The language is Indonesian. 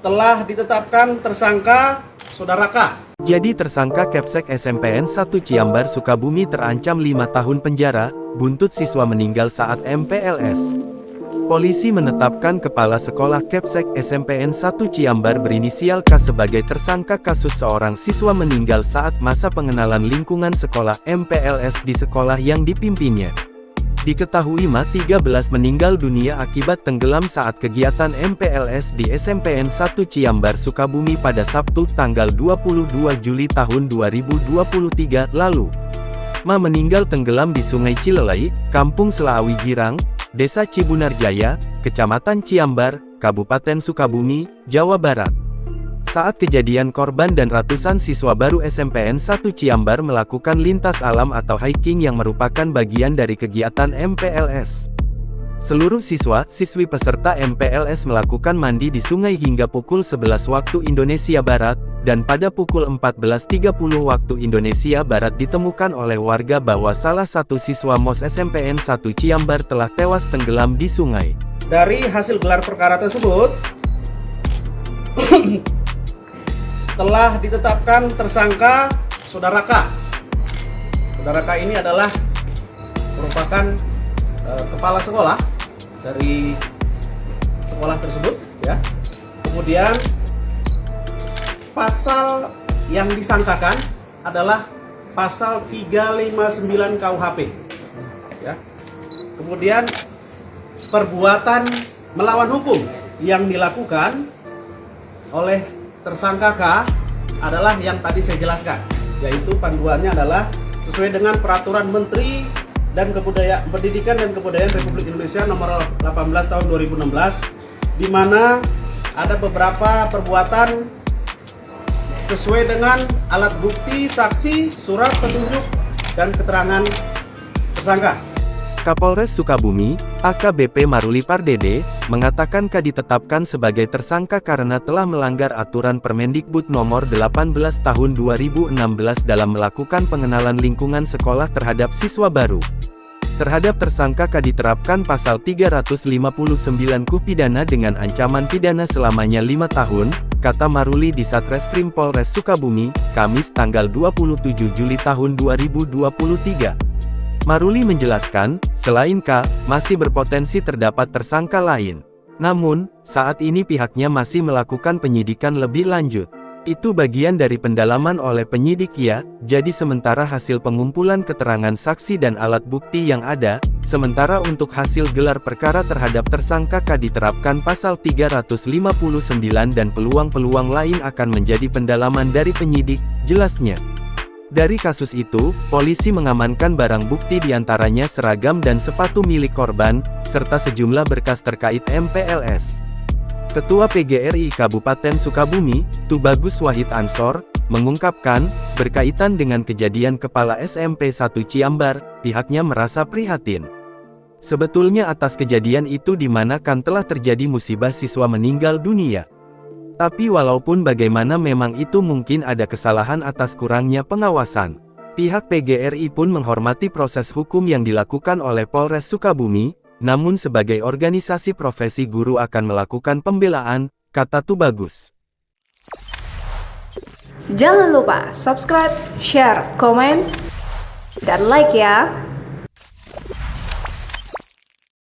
telah ditetapkan tersangka Saudara K. Jadi tersangka Kapsek SMPN 1 Ciambar Sukabumi terancam 5 tahun penjara, buntut siswa meninggal saat MPLS. Polisi menetapkan Kepala Sekolah Kapsek SMPN 1 Ciambar berinisial K sebagai tersangka kasus seorang siswa meninggal saat masa pengenalan lingkungan sekolah MPLS di sekolah yang dipimpinnya. Diketahui 13 meninggal dunia akibat tenggelam saat kegiatan MPLS di SMPN 1 Ciambar Sukabumi pada Sabtu tanggal 22 Juli tahun 2023 lalu. Meninggal tenggelam di Sungai Cilelai, Kampung Selaawi Girang, Desa Cibunarjaya, Kecamatan Ciambar, Kabupaten Sukabumi, Jawa Barat. Saat kejadian korban dan ratusan siswa baru SMPN 1 Ciambar melakukan lintas alam atau hiking yang merupakan bagian dari kegiatan MPLS. Seluruh siswa-siswi peserta MPLS melakukan mandi di sungai hingga pukul 11 waktu Indonesia Barat, dan pada pukul 14.30 waktu Indonesia Barat ditemukan oleh warga bahwa salah satu siswa MOS SMPN 1 Ciambar telah tewas tenggelam di sungai. Dari hasil gelar perkara tersebut, telah ditetapkan tersangka Saudara K. Saudara K ini adalah merupakan kepala sekolah dari sekolah tersebut, ya. Kemudian pasal yang disangkakan adalah pasal 359 KUHP, ya. Kemudian perbuatan melawan hukum yang dilakukan oleh tersangka K adalah yang tadi saya jelaskan, yaitu panduannya adalah sesuai dengan Peraturan Menteri dan Pendidikan dan Kebudayaan Republik Indonesia nomor 18 tahun 2016, di mana ada beberapa perbuatan sesuai dengan alat bukti, saksi, surat petunjuk, dan keterangan tersangka. Kapolres Sukabumi, AKBP Maruli Pardede, mengatakan K ditetapkan sebagai tersangka karena telah melanggar aturan Permendikbud nomor 18 tahun 2016 dalam melakukan pengenalan lingkungan sekolah terhadap siswa baru. Terhadap tersangka K diterapkan pasal 359 KUH pidana dengan ancaman pidana selamanya 5 tahun, kata Maruli di Satreskrim Polres Sukabumi, Kamis tanggal 27 Juli tahun 2023. Maruli menjelaskan, selain K, masih berpotensi terdapat tersangka lain. Namun, saat ini pihaknya masih melakukan penyidikan lebih lanjut. Itu bagian dari pendalaman oleh penyidik ya, jadi sementara hasil pengumpulan keterangan saksi dan alat bukti yang ada, sementara untuk hasil gelar perkara terhadap tersangka K diterapkan pasal 359 dan peluang-peluang lain akan menjadi pendalaman dari penyidik, jelasnya. Dari kasus itu, polisi mengamankan barang bukti diantaranya seragam dan sepatu milik korban, serta sejumlah berkas terkait MPLS. Ketua PGRI Kabupaten Sukabumi, Tubagus Wahid Ansor, mengungkapkan, berkaitan dengan kejadian Kepala SMP 1 Ciambar, pihaknya merasa prihatin. Sebetulnya atas kejadian itu di mana kan telah terjadi musibah siswa meninggal dunia. Tapi walaupun bagaimana memang itu mungkin ada kesalahan atas kurangnya pengawasan. Pihak PGRI pun menghormati proses hukum yang dilakukan oleh Polres Sukabumi, namun sebagai organisasi profesi guru akan melakukan pembelaan, kata Tubagus. Jangan lupa subscribe, share, komen, dan like ya!